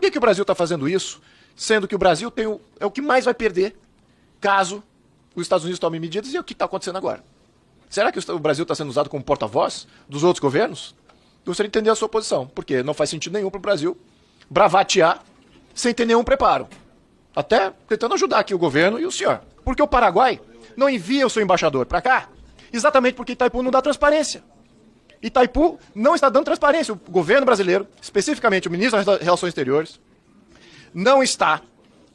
que que o Brasil está fazendo isso, sendo que o Brasil é o que mais vai perder caso os Estados Unidos tomem medidas, e é o que está acontecendo agora? Será que o Brasil está sendo usado como porta-voz dos outros governos? Gostaria de entender a sua posição, porque não faz sentido nenhum para o Brasil bravatear sem ter nenhum preparo. Até tentando ajudar aqui o governo e o senhor. Porque o Paraguai não envia o seu embaixador para cá, exatamente porque Itaipu não dá transparência. Itaipu não está dando transparência. O governo brasileiro, especificamente o ministro das Relações Exteriores, não está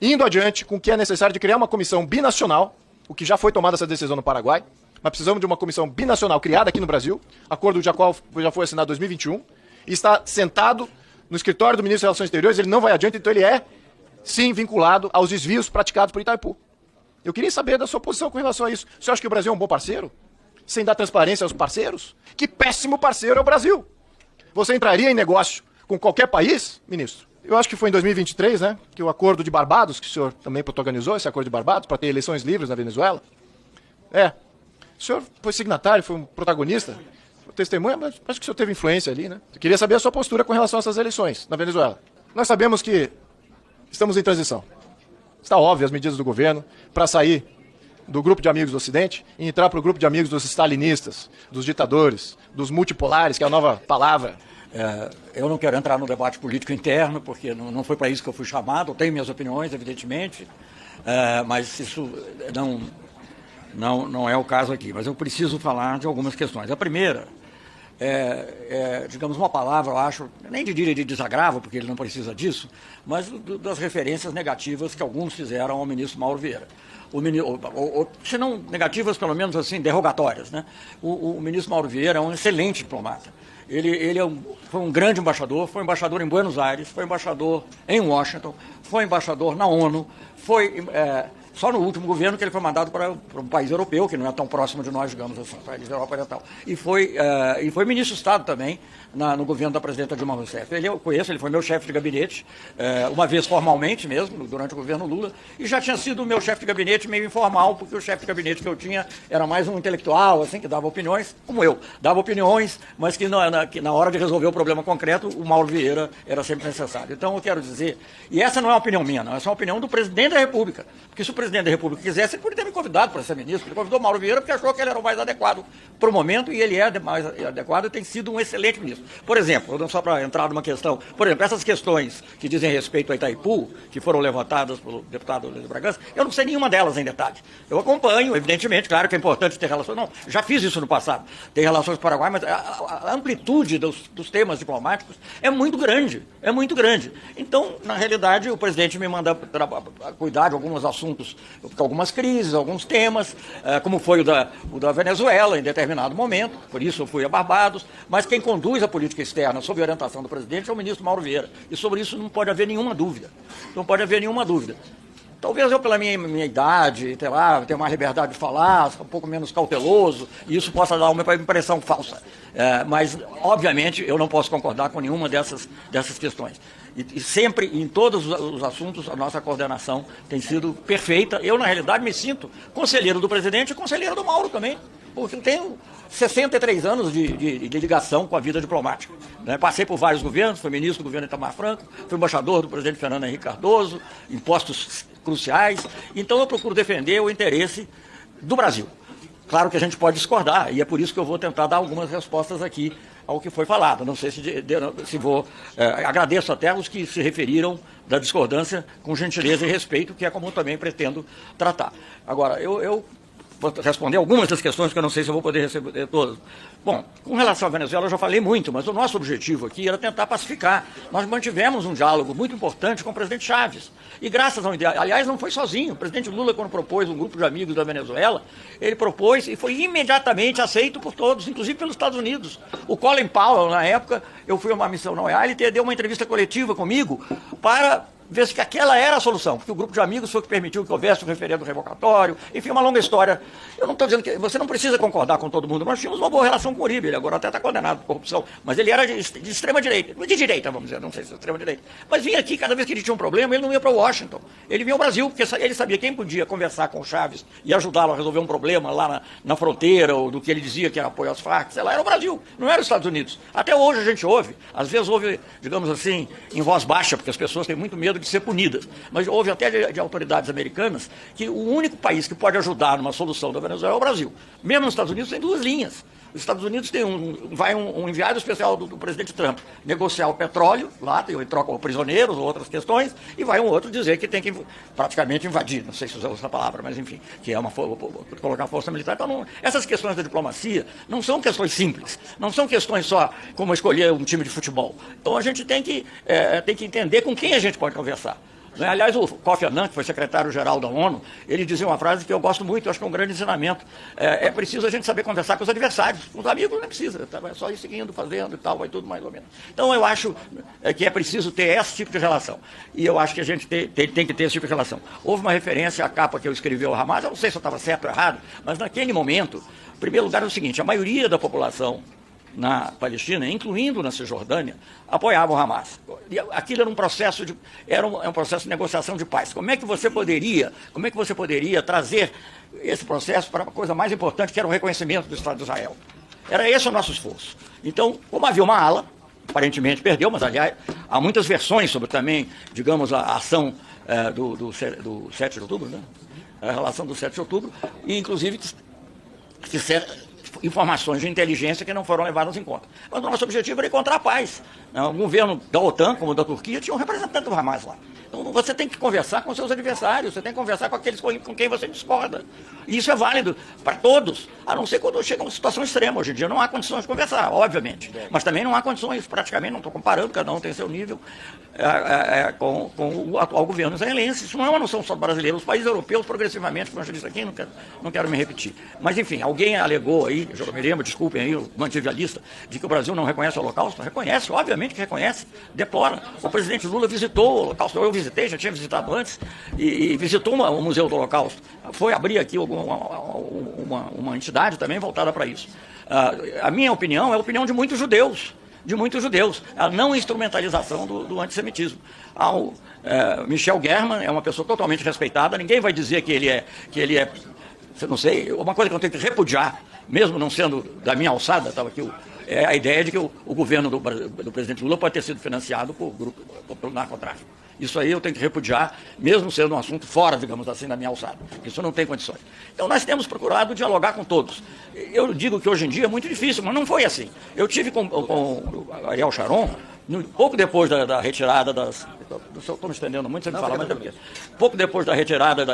indo adiante com o que é necessário de criar uma comissão binacional, o que já foi tomada essa decisão no Paraguai, mas precisamos de uma comissão binacional criada aqui no Brasil, acordo já qual já foi assinado em 2021, e está sentado no escritório do ministro das Relações Exteriores, ele não vai adiante, então ele é, sim, vinculado aos desvios praticados por Itaipu. Eu queria saber da sua posição com relação a isso. O senhor acha que o Brasil é um bom parceiro? Sem dar transparência aos parceiros? Que péssimo parceiro é o Brasil! Você entraria em negócio com qualquer país, ministro? Eu acho que foi em 2023, né, que o acordo de Barbados, que o senhor também protagonizou, esse acordo de Barbados, para ter eleições livres na Venezuela. O senhor foi signatário, foi um protagonista, testemunha, mas acho que o senhor teve influência ali, né? Eu queria saber a sua postura com relação a essas eleições na Venezuela. Nós sabemos que estamos em transição. Está óbvio as medidas do governo para sair do grupo de amigos do Ocidente e entrar para o grupo de amigos dos stalinistas, dos ditadores, dos multipolares, que é a nova palavra. Eu não quero entrar no debate político interno, porque não foi para isso que eu fui chamado. Eu tenho minhas opiniões, evidentemente, mas isso não é o caso aqui. Mas eu preciso falar de algumas questões. A primeira digamos, uma palavra, eu acho, nem diria de desagravo, porque ele não precisa disso, mas das referências negativas que alguns fizeram ao ministro Mauro Vieira. Se não negativas, pelo menos assim, derrogatórias, né? O ministro Mauro Vieira é um excelente diplomata. Ele foi um grande embaixador, foi embaixador em Buenos Aires, foi embaixador em Washington, foi embaixador na ONU, foi só no último governo que ele foi mandado para um país europeu, que não é tão próximo de nós, digamos assim, país da Europa Oriental. E foi ministro de Estado também no governo da presidenta Dilma Rousseff. Eu conheço, ele foi meu chefe de gabinete, uma vez formalmente mesmo, durante o governo Lula, e já tinha sido o meu chefe de gabinete meio informal, porque o chefe de gabinete que eu tinha era mais um intelectual, assim, que dava opiniões, como eu. Dava opiniões, mas que na hora de resolver o problema concreto, o Mauro Vieira era sempre necessário. Então, eu quero dizer, e essa não é uma opinião minha, não, essa é uma opinião do presidente da República, porque se o presidente da República quisesse, ele poderia ter me convidado para ser ministro. Ele convidou o Mauro Vieira porque achou que ele era o mais adequado para o momento, e ele é mais adequado e tem sido um excelente ministro. Por exemplo, só para entrar numa questão, por exemplo, essas questões que dizem respeito a Itaipu, que foram levantadas pelo deputado Luiz Bragança, eu não sei nenhuma delas em detalhe. Eu acompanho, evidentemente, claro que é importante ter relações, não, já fiz isso no passado, ter relações com o Paraguai, mas a amplitude dos temas diplomáticos é muito grande, é muito grande. Então, na realidade, o presidente me manda cuidar de alguns assuntos, algumas crises, alguns temas, como foi o da Venezuela em determinado momento, por isso eu fui a Barbados, mas quem conduz a política externa sob orientação do presidente é o ministro Mauro Vieira, e sobre isso não pode haver nenhuma dúvida, não pode haver nenhuma dúvida. Talvez eu, pela minha idade, tenha mais liberdade de falar, um pouco menos cauteloso, e isso possa dar uma impressão falsa. Mas, obviamente, eu não posso concordar com nenhuma dessas questões. E sempre, em todos os assuntos, a nossa coordenação tem sido perfeita. Eu, na realidade, me sinto conselheiro do presidente e conselheiro do Mauro também, porque eu tenho 63 anos de ligação com a vida diplomática. Né? Passei por vários governos, fui ministro do governo Itamar Franco, fui embaixador do presidente Fernando Henrique Cardoso, em postos cruciais. Então eu procuro defender o interesse do Brasil. Claro que a gente pode discordar, e é por isso que eu vou tentar dar algumas respostas aqui ao que foi falado. Não sei se vou... agradeço até os que se referiram da discordância com gentileza e respeito, que é como eu também pretendo tratar. Agora, eu vou responder algumas das questões que eu não sei se eu vou poder receber todas. Bom, com relação à Venezuela eu já falei muito, mas o nosso objetivo aqui era tentar pacificar. Nós mantivemos um diálogo muito importante com o presidente Chaves. E graças ao... Aliás, não foi sozinho. O presidente Lula, quando propôs um grupo de amigos da Venezuela, ele propôs e foi imediatamente aceito por todos, inclusive pelos Estados Unidos. O Colin Powell, na época, eu fui a uma missão na OEA, ele deu uma entrevista coletiva comigo para vê-se que aquela era a solução, porque o grupo de amigos foi o que permitiu que houvesse um referendo revocatório, enfim, uma longa história. Eu não estou dizendo que você não precisa concordar com todo mundo, nós tínhamos uma boa relação com o Uribe, ele agora até está condenado por corrupção, mas ele era de extrema direita, de direita, vamos dizer, não sei se é extrema direita, mas vinha aqui, cada vez que ele tinha um problema, ele não ia para Washington, ele vinha ao Brasil, porque ele sabia quem podia conversar com o Chaves e ajudá-lo a resolver um problema lá na fronteira, ou do que ele dizia que era apoio às Farc, sei lá, era o Brasil, não era os Estados Unidos. Até hoje a gente ouve, às vezes ouve, digamos assim, em voz baixa, porque as pessoas têm muito medo de ser punidas, mas houve até de autoridades americanas que o único país que pode ajudar numa solução da Venezuela é o Brasil. Mesmo nos Estados Unidos tem duas linhas. Os Estados Unidos tem um enviado especial do presidente Trump negociar o petróleo, lá tem troca prisioneiros ou outras questões, e vai um outro dizer que tem que praticamente invadir, não sei se usou essa palavra, mas enfim, que é colocar força militar. Então, essas questões da diplomacia não são questões simples, não são questões só como escolher um time de futebol. Então a gente tem que entender com quem a gente pode conversar. Aliás, o Kofi Annan, que foi secretário-geral da ONU, ele dizia uma frase que eu gosto muito, eu acho que é um grande ensinamento. É preciso a gente saber conversar com os adversários. Com os amigos não precisa, é só ir seguindo, fazendo e tal, vai tudo mais ou menos. Então eu acho que é preciso ter esse tipo de relação. E eu acho que a gente tem que ter esse tipo de relação. Houve uma referência à capa que eu escrevi ao Hamas, eu não sei se eu estava certo ou errado, mas naquele momento, em primeiro lugar, é o seguinte, a maioria da população na Palestina, incluindo na Cisjordânia, apoiavam o Hamas. E aquilo era um processo um processo de negociação de paz. Como é que você poderia trazer esse processo para uma coisa mais importante, que era o reconhecimento do Estado de Israel? Era esse o nosso esforço. Então, como havia uma ala, aparentemente perdeu, mas aliás, há muitas versões sobre também, digamos, a ação do 7 de outubro, né? A relação do 7 de outubro, e inclusive informações de inteligência que não foram levadas em conta. Mas o nosso objetivo era encontrar a paz. O governo da OTAN, como o da Turquia, tinha um representante do Hamas lá. Então você tem que conversar com seus adversários, você tem que conversar com aqueles com quem você discorda. E isso é válido para todos, a não ser quando chega uma situação extrema. Hoje em dia não há condições de conversar, obviamente. Mas também não há condições, praticamente, não estou comparando, cada um tem seu nível, com o atual governo israelense. Isso não é uma noção só brasileira. Os países europeus, progressivamente, como eu já disse aqui, não quero me repetir. Mas, enfim, alguém alegou aí, eu me lembro, desculpem aí, eu mantive a lista, de que o Brasil não reconhece o Holocausto. Reconhece, obviamente que reconhece, deplora. O presidente Lula visitou o Holocausto, eu visitei, já tinha visitado antes, e visitou o Museu do Holocausto. Foi abrir aqui uma entidade também voltada para isso. A minha opinião é a opinião de muitos judeus, a não instrumentalização do antissemitismo. Michel German é uma pessoa totalmente respeitada, ninguém vai dizer que ele é, não sei, uma coisa que eu tenho que repudiar, mesmo não sendo da minha alçada, estava aqui é a ideia de que o governo do presidente Lula pode ter sido financiado pelo narcotráfico. Isso aí eu tenho que repudiar, mesmo sendo um assunto fora, digamos assim, da minha alçada. Isso não tem condições. Então nós temos procurado dialogar com todos. Eu digo que hoje em dia é muito difícil, mas não foi assim. Eu tive com o Ariel Sharon, pouco depois da retirada das... Estou me estendendo muito, você me fala, mas é porque... Pouco depois da retirada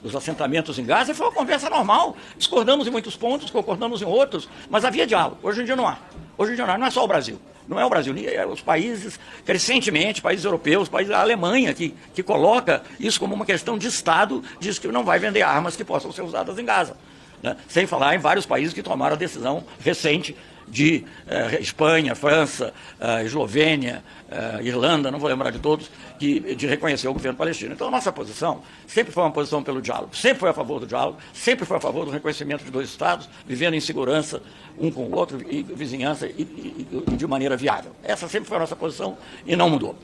dos assentamentos em Gaza, foi uma conversa normal. Discordamos em muitos pontos, concordamos em outros, mas havia diálogo. Hoje em dia não há. Hoje em dia não é só o Brasil. Não é o Brasil, os países, crescentemente, países europeus, a Alemanha, que coloca isso como uma questão de Estado, diz que não vai vender armas que possam ser usadas em Gaza. Né? Sem falar em vários países que tomaram a decisão recente de Espanha, França, Eslovênia, Irlanda, não vou lembrar de todos, de reconhecer o governo palestino. Então a nossa posição sempre foi uma posição pelo diálogo, sempre foi a favor do diálogo, sempre foi a favor do reconhecimento de dois Estados, vivendo em segurança um com o outro, e vizinhança e de maneira viável. Essa sempre foi a nossa posição e não mudou.